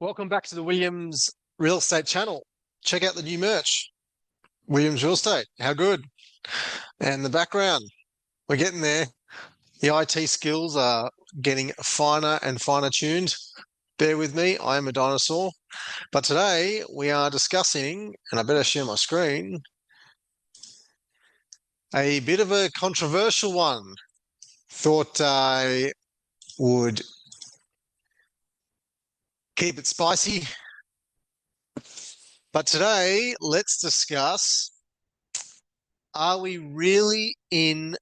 Welcome back to the Williams Real Estate channel. Check out the new merch. Williams Real Estate. How good? And the background. We're getting there. The IT skills are getting finer and finer tuned. Bear with me. I am a dinosaur. But today we are discussing, and I better share my screen, a bit of a controversial one. Thought I would keep it spicy. But today, let's discuss, are we really in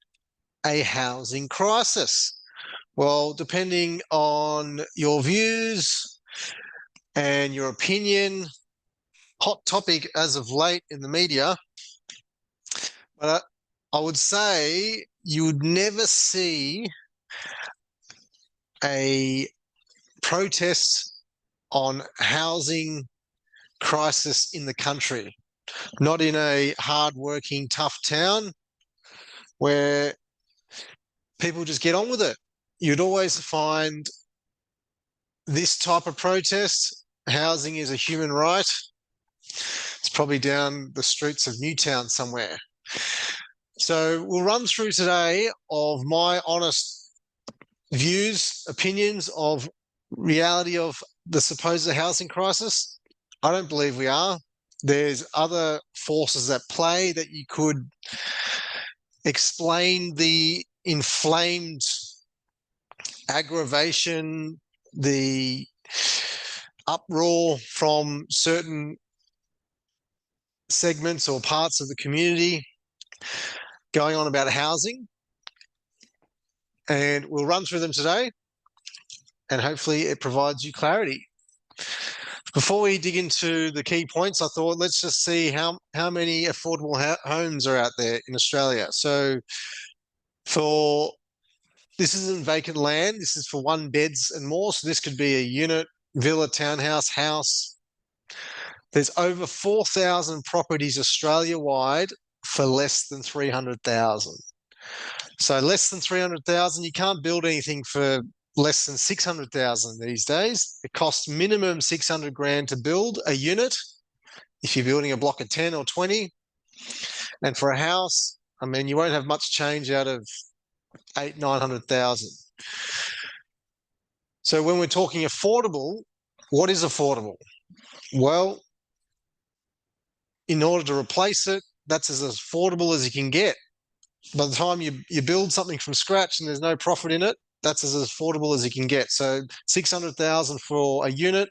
a housing crisis? Well, depending on your views and your opinion, hot topic as of late in the media, but I would say you would never see a protest on housing crisis in the country, not in a hard-working, tough town where people just get on with it. You'd always find this type of protest. Housing is a human right. It's probably down the streets of Newtown somewhere. So we'll run through today of my honest views, opinions of reality of the supposed housing crisis. I don't believe we are. There's other forces at play that you could explain the inflamed aggravation, the uproar from certain segments or parts of the community going on about housing. And we'll run through them today, and hopefully it provides you clarity. Before we dig into the key points, I thought let's just see how many affordable homes are out there in Australia. So this isn't vacant land. This is for one beds and more. So this could be a unit, villa, townhouse, house. There's over 4,000 properties Australia-wide for less than 300,000. So less than 300,000, you can't build anything for less than 600,000 these days. It costs minimum 600 grand to build a unit if you're building a block of 10 or 20. And for a house, I mean, you won't have much change out of 900,000. So when we're talking affordable, what is affordable? Well, in order to replace it, that's as affordable as you can get. By the time you build something from scratch and there's no profit in it, that's as affordable as you can get. So 600,000 for a unit,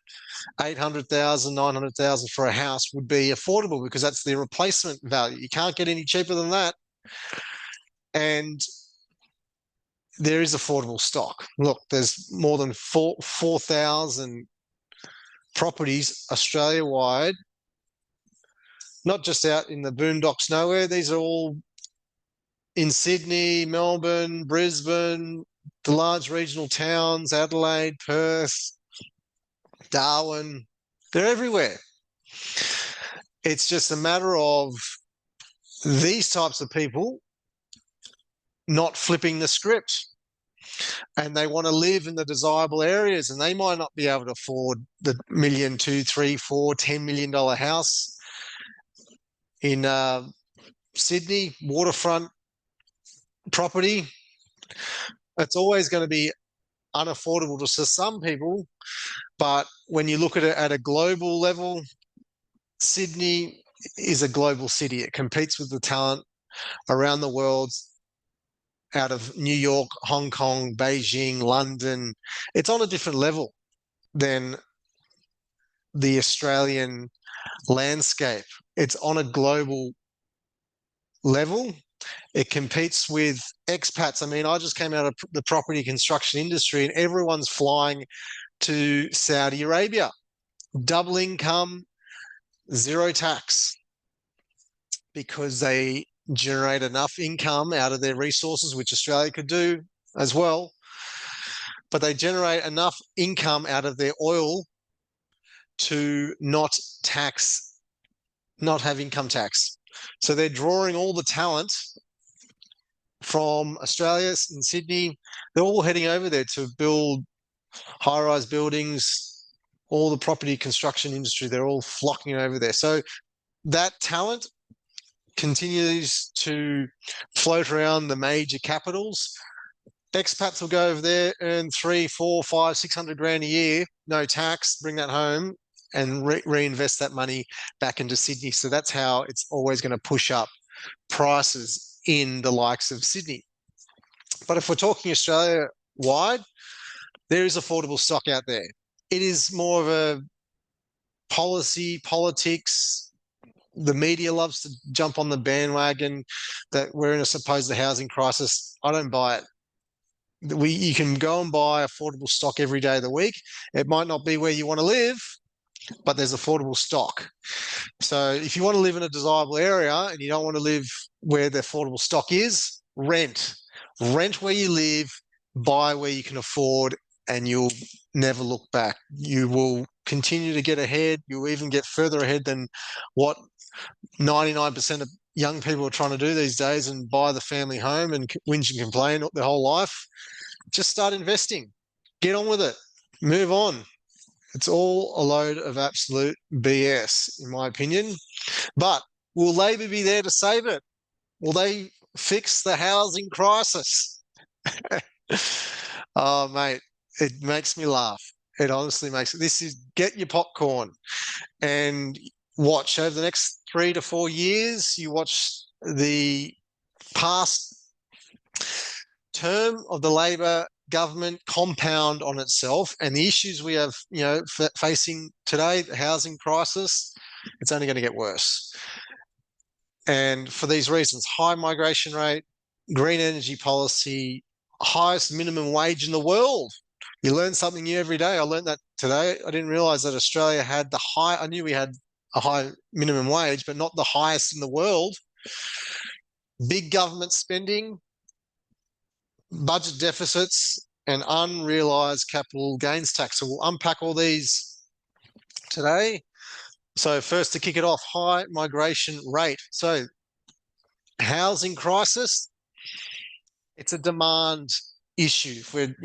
800,000, 900,000 for a house would be affordable because that's the replacement value. You can't get any cheaper than that. And there is affordable stock. Look, there's more than 4,000 properties Australia-wide, not just out in the boondocks nowhere. These are all in Sydney, Melbourne, Brisbane, the large regional towns, Adelaide, Perth, Darwin. They're everywhere. It's just a matter of these types of people not flipping the script, and they want to live in the desirable areas, and they might not be able to afford the $1 million, $2, $3, $4, $10 million house in Sydney, waterfront property. It's always going to be unaffordable to some people, but when you look at it at a global level, Sydney is a global city. It competes with the talent around the world out of New York, Hong Kong, Beijing, London. It's on a different level than the Australian landscape. It's on a global level. It competes with expats. I mean, I just came out of the property construction industry and everyone's flying to Saudi Arabia. Double income, zero tax, because they generate enough income out of their resources, which Australia could do as well. But they generate enough income out of their oil to not have income tax. So they're drawing all the talent from Australia and Sydney. They're all heading over there to build high-rise buildings, all the property construction industry, they're all flocking over there. So that talent continues to float around the major capitals. Expats will go over there, earn 3, 4, 5, 600 grand a year, no tax, bring that home and reinvest that money back into Sydney. So that's how it's always going to push up prices in the likes of Sydney. But if we're talking Australia wide, there is affordable stock out there. It is more of a politics. The media loves to jump on the bandwagon that we're in a supposed housing crisis. I don't buy it. You can go and buy affordable stock every day of the week. It might not be where you want to live, but there's affordable stock. So if you want to live in a desirable area and you don't want to live where the affordable stock is, rent. Rent where you live, buy where you can afford, and you'll never look back. You will continue to get ahead. You'll even get further ahead than what 99% of young people are trying to do these days and buy the family home and whinge and complain their whole life. Just start investing. Get on with it. Move on. It's all a load of absolute BS, in my opinion. But will Labor be there to save it? Will they fix the housing crisis? Oh, mate, it makes me laugh. It honestly makes it. This is get your popcorn and watch over the next 3 to 4 years. You watch the past term of the Labor government compound on itself, and the issues we have, facing today, the housing crisis, it's only going to get worse. And for these reasons, high migration rate, green energy policy, highest minimum wage in the world. You learn something new every day. I learned that today. I didn't realize that Australia had I knew we had a high minimum wage, but not the highest in the world. Big government spending, budget deficits, and unrealized capital gains tax. So we'll unpack all these today. So first, to kick it off, high migration rate. So housing crisis, it's a demand issue. If we're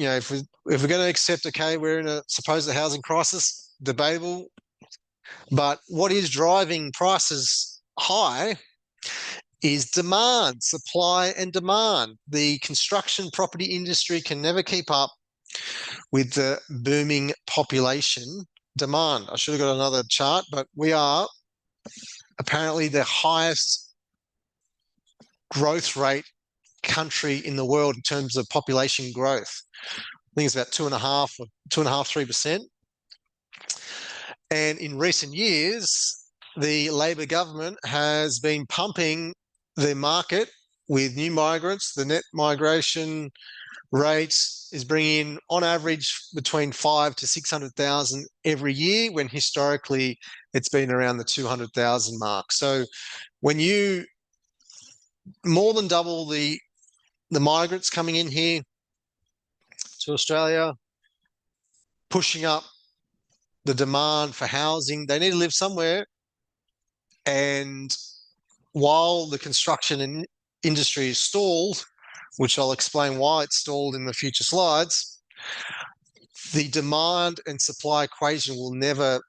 going to accept, okay, we're in a supposed housing crisis, debatable. But what is driving prices high is demand, supply and demand. The construction property industry can never keep up with the booming population demand. I should have got another chart, but we are apparently the highest growth rate country in the world in terms of population growth. I think it's about 2.5, 3%. And in recent years, the Labor government has been pumping the market with new migrants. The net migration rate is bringing in, on average, between 500,000 to 600,000 every year, when historically it's been around the 200,000 mark. So when you more than double the migrants coming in here to Australia, pushing up the demand for housing, they need to live somewhere. And while the construction industry is stalled, which I'll explain why it's stalled in the future slides, the demand and supply equation will never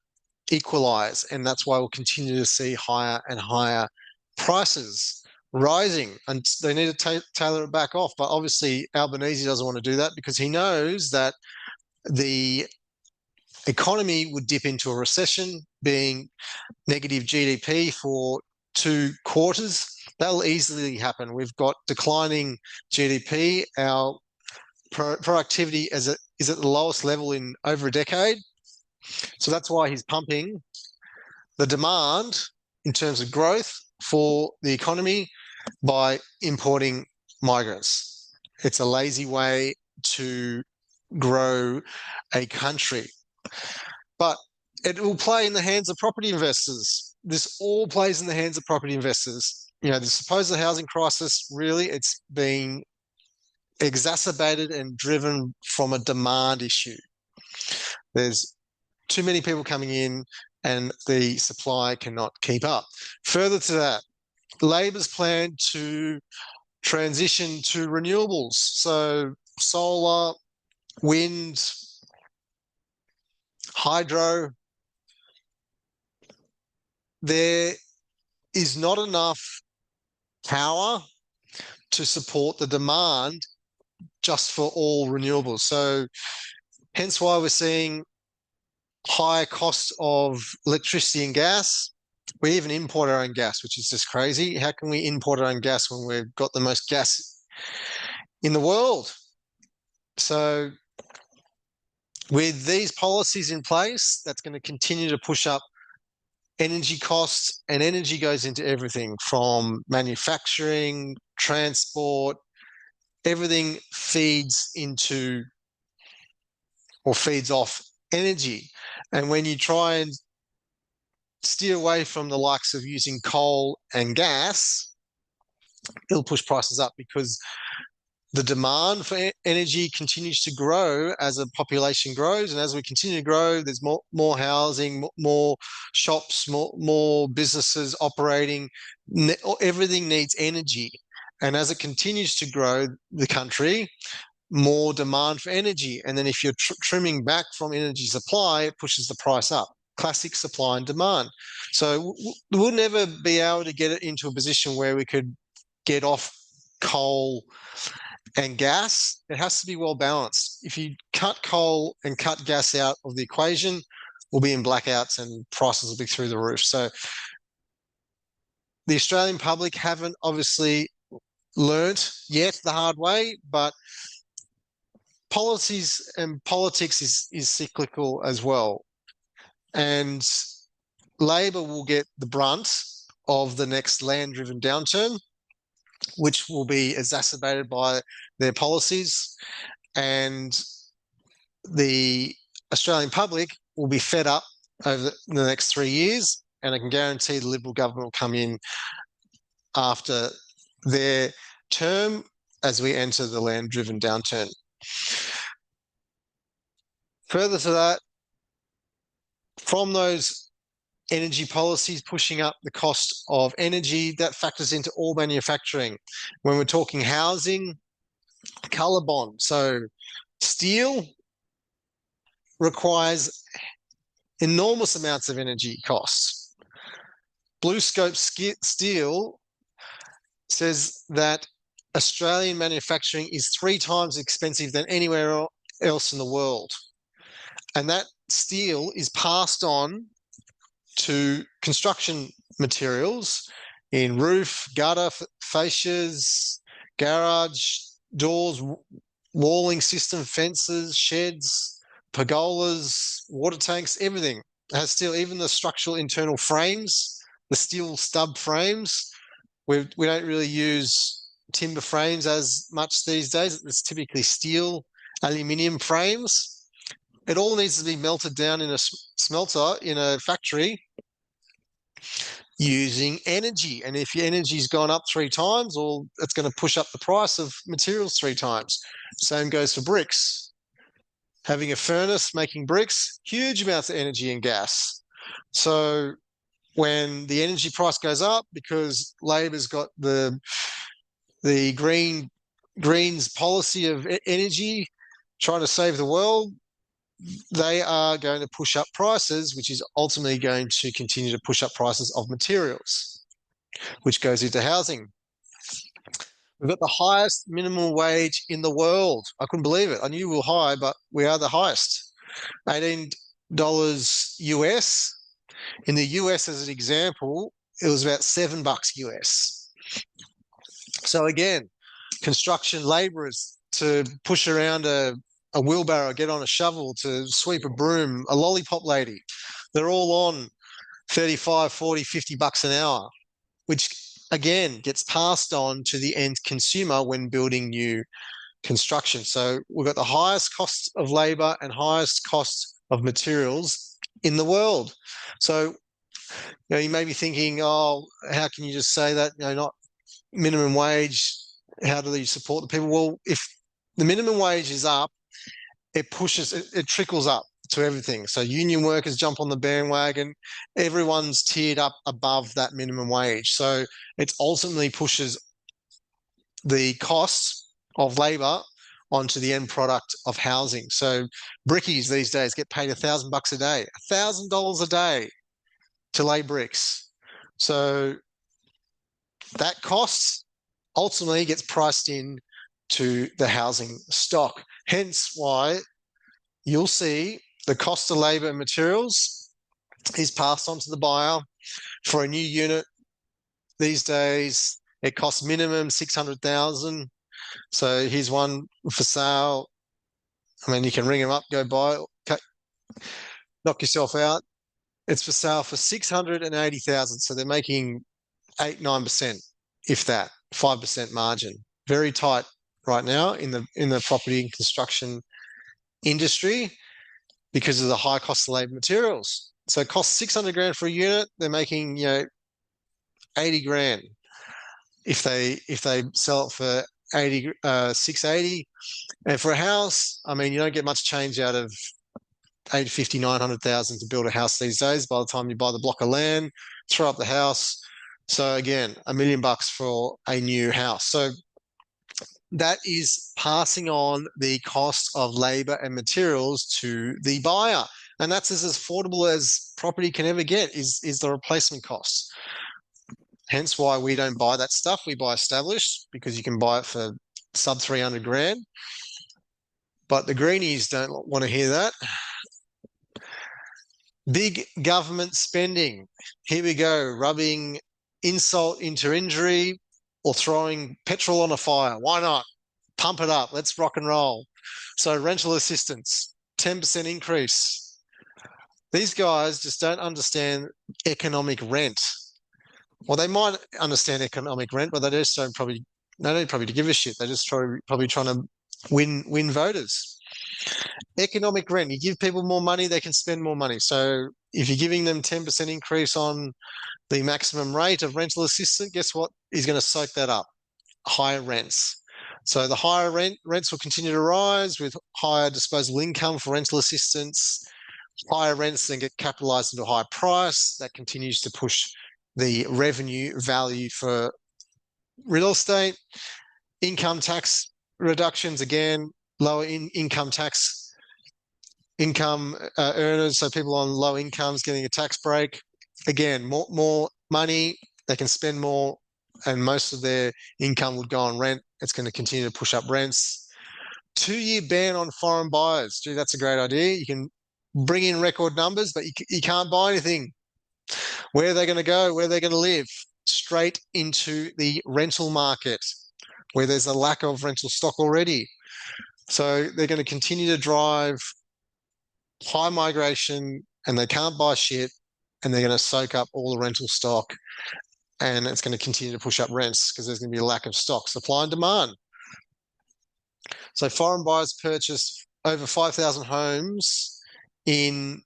equalize. And that's why we'll continue to see higher and higher prices rising. And they need to tailor it back off. But obviously, Albanese doesn't want to do that because he knows that the economy would dip into a recession, being negative GDP for 2 quarters. That'll easily happen. We've got declining GDP. Our productivity is at the lowest level in over a decade. So that's why he's pumping the demand in terms of growth for the economy by importing migrants. It's a lazy way to grow a country. But it will play in the hands of property investors. This all plays in the hands of property investors. The supposed housing crisis, really, it's being exacerbated and driven from a demand issue. There's too many people coming in and the supply cannot keep up. Further to that, Labor's plan to transition to renewables. So solar, wind, hydro. There is not enough power to support the demand just for all renewables. So hence why we're seeing higher costs of electricity and gas. We even import our own gas, which is just crazy. How can we import our own gas when we've got the most gas in the world? So with these policies in place, that's going to continue to push up energy costs, and energy goes into everything from manufacturing, transport, everything feeds into or feeds off energy. And when you try and steer away from the likes of using coal and gas, it'll push prices up because the demand for energy continues to grow as a population grows. And as we continue to grow, there's more housing, more shops, more businesses operating. Everything needs energy. And as it continues to grow, the country, more demand for energy. And then if you're trimming back from energy supply, it pushes the price up. Classic supply and demand. So we'll never be able to get it into a position where we could get off coal and gas. It has to be well balanced. If you cut coal and cut gas out of the equation, we'll be in blackouts and prices will be through the roof. So the Australian public haven't obviously learnt yet the hard way, but policies and politics is cyclical as well. And Labor will get the brunt of the next land-driven downturn, which will be exacerbated by their policies. And the Australian public will be fed up over the next 3 years. And I can guarantee the Liberal government will come in after their term as we enter the land-driven downturn. Further to that, from those energy policies pushing up the cost of energy, that factors into all manufacturing. When we're talking housing, COLORBOND. So steel requires enormous amounts of energy costs. BlueScope Steel says that Australian manufacturing is 3 times expensive than anywhere else in the world. And that steel is passed on to construction materials in roof, gutter, fascias, garage, doors, walling system, fences, sheds, pergolas, water tanks, everything. It has steel, even the structural internal frames, the steel stub frames. We don't really use timber frames as much these days. It's typically steel, aluminium frames. It all needs to be melted down in a smelter in a factory using energy. And if your energy's gone up 3 times, well, it's going to push up the price of materials 3 times. Same goes for bricks. Having a furnace making bricks, huge amounts of energy and gas. So when the energy price goes up because Labor's got the Greens policy of energy, trying to save the world, they are going to push up prices, which is ultimately going to continue to push up prices of materials, which goes into housing. We've got the highest minimum wage in the world. I couldn't believe it. I knew we were high, but we are the highest. $18 US. In the US, as an example, it was about $7 US. So again, construction laborers to push around a wheelbarrow, get on a shovel, to sweep a broom, a lollipop lady, they're all on 35, 40, $50 an hour, which again gets passed on to the end consumer when building new construction. So we've got the highest cost of labor and highest cost of materials in the world. So you may be thinking, oh, how can you just say that? Not minimum wage. How do you support the people? Well, if the minimum wage is up, it trickles up to everything. So union workers jump on the bandwagon. Everyone's tiered up above that minimum wage. So it ultimately pushes the costs of labor onto the end product of housing. So brickies these days get paid $1,000 a day, $1,000 a day to lay bricks. So that cost ultimately gets priced in to the housing stock. Hence why you'll see the cost of labor and materials is passed on to the buyer. For a new unit these days, it costs minimum $600,000. So here's one for sale. I mean, you can ring them up, go buy it, knock yourself out. It's for sale for $680,000. So they're making 8-9%, if that, 5% margin. Very tight right now in the property and construction industry because of the high cost of labor materials. So it costs 600 grand for a unit. They're making 80 grand if they sell it for 680. And for a house, I mean, you don't get much change out of 850, 900,000 to build a house these days. By the time you buy the block of land, throw up the house. So again, $1 million for a new house. So that is passing on the cost of labor and materials to the buyer. And that's as affordable as property can ever get is the replacement costs. Hence why we don't buy that stuff. We buy established because you can buy it for sub 300 grand. But the greenies don't want to hear that. Big government spending. Here we go, rubbing insult into injury or throwing petrol on a fire. Why not? Pump it up. Let's rock and roll. So rental assistance, 10% increase. These guys just don't understand economic rent. Well, they might understand economic rent, but they just don't probably give a shit. They're just probably trying to win voters. Economic rent. You give people more money, they can spend more money. So if you're giving them 10% increase on the maximum rate of rental assistance, guess what? He's going to soak that up. Higher rents. So the higher rents will continue to rise with higher disposable income for rental assistance. Higher rents then get capitalized into a higher price. That continues to push the revenue value for real estate. Income tax reductions, again, lower income tax earners, so people on low incomes getting a tax break. Again, more money, they can spend more, and most of their income would go on rent. It's going to continue to push up rents. 2-year ban on foreign buyers. Gee, that's a great idea. You can bring in record numbers, but you can't buy anything. Where are they going to go? Where are they going to live? Straight into the rental market, where there's a lack of rental stock already. So they're going to continue to drive high migration, and they can't buy shit, and they're going to soak up all the rental stock, and it's going to continue to push up rents because there's going to be a lack of stock, supply and demand. So foreign buyers purchased over 5,000 homes in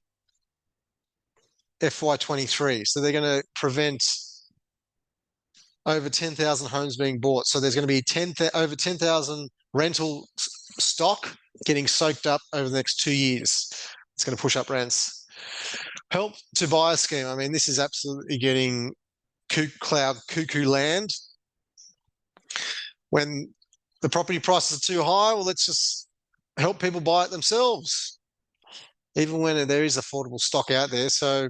FY23. So they're going to prevent over 10,000 homes being bought. So there's going to be over 10,000 rental stock getting soaked up over the next 2 years. It's going to push up rents. Help to buy scheme. I mean, this is absolutely getting cuckoo land. When the property prices are too high, well, let's just help people buy it themselves, even when there is affordable stock out there. So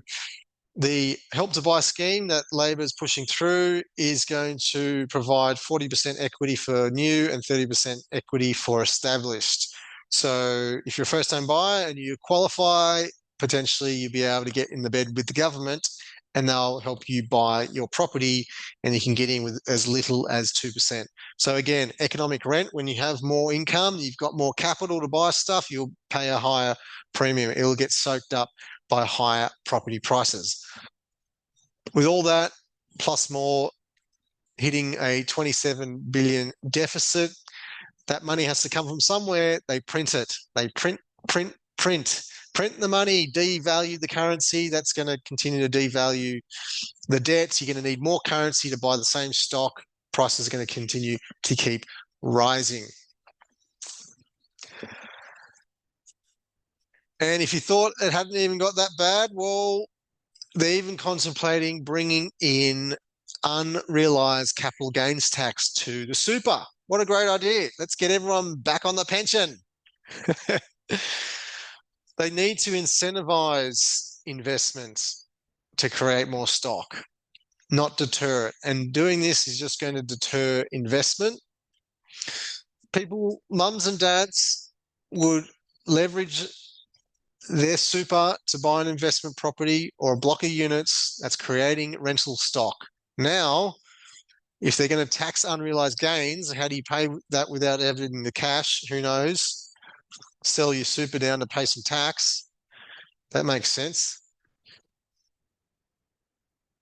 the Help to Buy scheme that Labor is pushing through is going to provide 40% equity for new and 30% equity for established. So if you're a first-time buyer and you qualify, potentially you'll be able to get in the bed with the government, and they'll help you buy your property, and you can get in with as little as 2%. So again, economic rent, when you have more income, you've got more capital to buy stuff, you'll pay a higher premium. It'll get soaked up by higher property prices. With all that, plus more, hitting a 27 billion deficit, that money has to come from somewhere. They print it. They print the money, devalue the currency. That's going to continue to devalue the debts. You're going to need more currency to buy the same stock. Prices are going to continue to keep rising. And if you thought it hadn't even got that bad, well, they're even contemplating bringing in unrealized capital gains tax to the super. what a great idea. Let's get everyone back on the pension. They need to incentivize investments to create more stock, not deter it. And doing this is just going to deter investment. People, mums and dads, would leverage their super to buy an investment property or a block of units that's creating rental stock. Now, if they're going to tax unrealized gains, how do you pay that without evidencing the cash? Who knows? Sell your super down to pay some tax. That makes sense.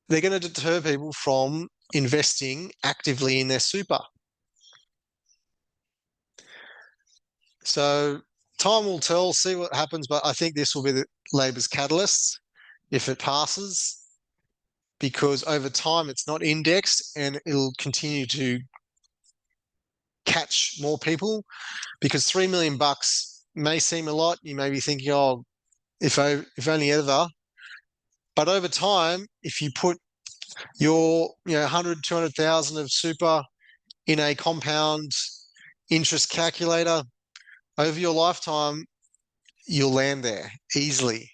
They're going to deter people from investing actively in their super. So time will tell, see what happens, but I think this will be the Labor's catalyst if it passes, because over time it's not indexed and it'll continue to catch more people, because $3 million may seem a lot. You may be thinking, oh, if only ever. But over time, if you put your 100, 200,000 of super in a compound interest calculator over your lifetime, you'll land there easily.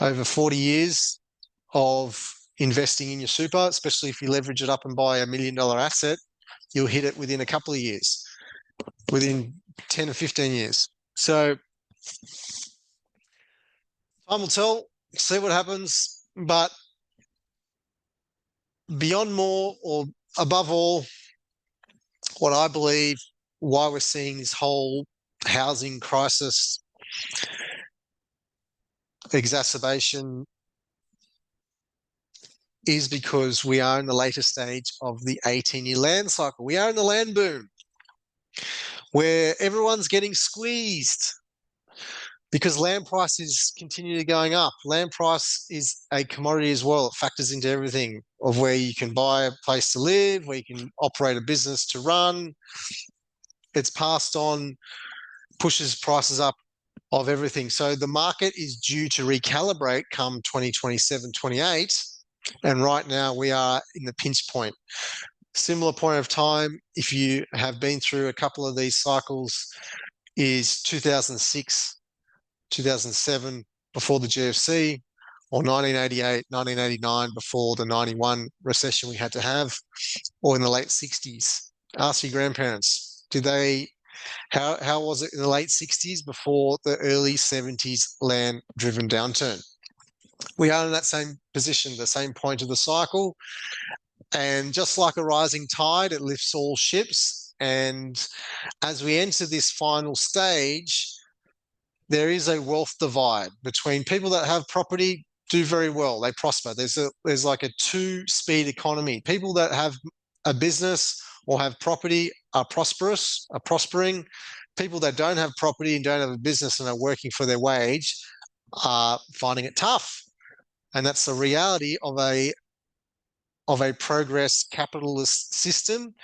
Over 40 years of investing in your super, especially if you leverage it up and buy $1 million asset, you'll hit it within a couple of years, within 10 or 15 years. So time will tell, see what happens. But beyond more, or above all, what I believe why we're seeing this whole housing crisis exacerbation is because we are in the later stage of the 18-year land cycle. We are in the land boom where everyone's getting squeezed because land prices continue going up. Land price is a commodity as well. It factors into everything of where you can buy a place to live, where you can operate a business to run. It's passed on, pushes prices up of everything. So the market is due to recalibrate come 2027, 28. And right now we are in the pinch point. Similar point of time, if you have been through a couple of these cycles, is 2006, 2007 before the GFC, or 1988, 1989 before the 91 recession we had to have, or in the late 60s. Ask your grandparents, how was it in the late 60s before the early 70s land-driven downturn? We are in that same position, the same point of the cycle. And just like a rising tide, it lifts all ships. And as we enter this final stage, there is a wealth divide between people that have property, do very well, they prosper. There's like a two-speed economy. People that have a business or have property are prosperous, are prospering. People that don't have property and don't have a business and are working for their wage are finding it tough. And that's the reality of a progress capitalist system.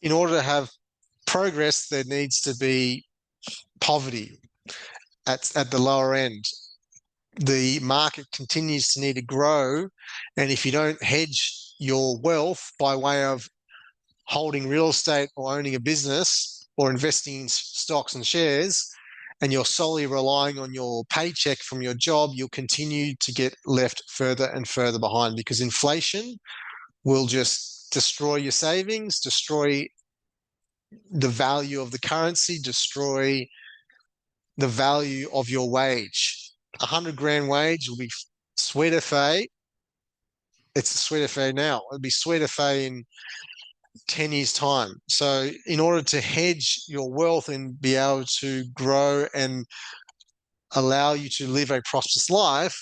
In order to have progress, there needs to be poverty at the lower end. The market continues to need to grow, and if you don't hedge your wealth by way of holding real estate or owning a business or investing in stocks and shares, and you're solely relying on your paycheck from your job, you'll continue to get left further and further behind, because inflation will just destroy your savings, destroy the value of the currency, destroy the value of your wage. 100 grand wage will be sweet FA. It's a sweet FA now. It'll be sweet FA in 10 years' time. So in order to hedge your wealth and be able to grow and allow you to live a prosperous life,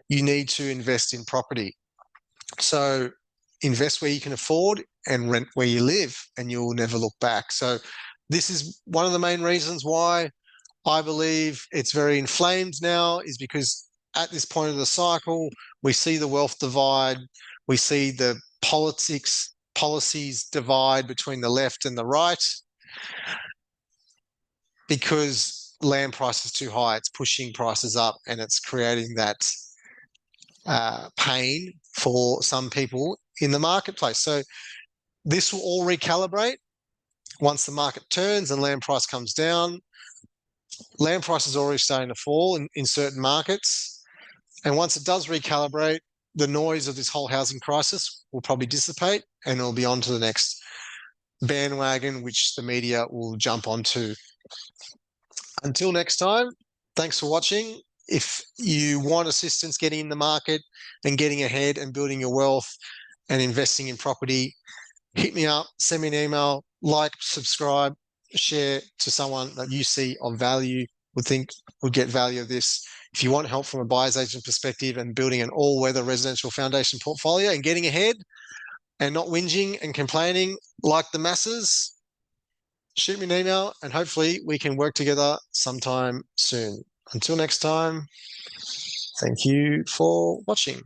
you need to invest in property. So invest where you can afford and rent where you live, and you'll never look back. So this is one of the main reasons why I believe it's very inflamed now, is because at this point of the cycle, we see the wealth divide, we see the policies divide between the left and the right, because land price is too high. It's pushing prices up, and it's creating that pain for some people in the marketplace. So This will all recalibrate once the market turns and land price comes down. Land price is already starting to fall in certain markets. And once it does recalibrate, the noise of this whole housing crisis will probably dissipate and it'll be on to the next bandwagon, which the media will jump onto. Until next time, thanks for watching. If you want assistance getting in the market and getting ahead and building your wealth and investing in property, hit me up, send me an email, like, subscribe, share to someone that you see of value, would get value of this. If you want help from a buyer's agent perspective and building an all-weather residential foundation portfolio and getting ahead and not whinging and complaining like the masses, shoot me an email and hopefully we can work together sometime soon. Until next time, thank you for watching.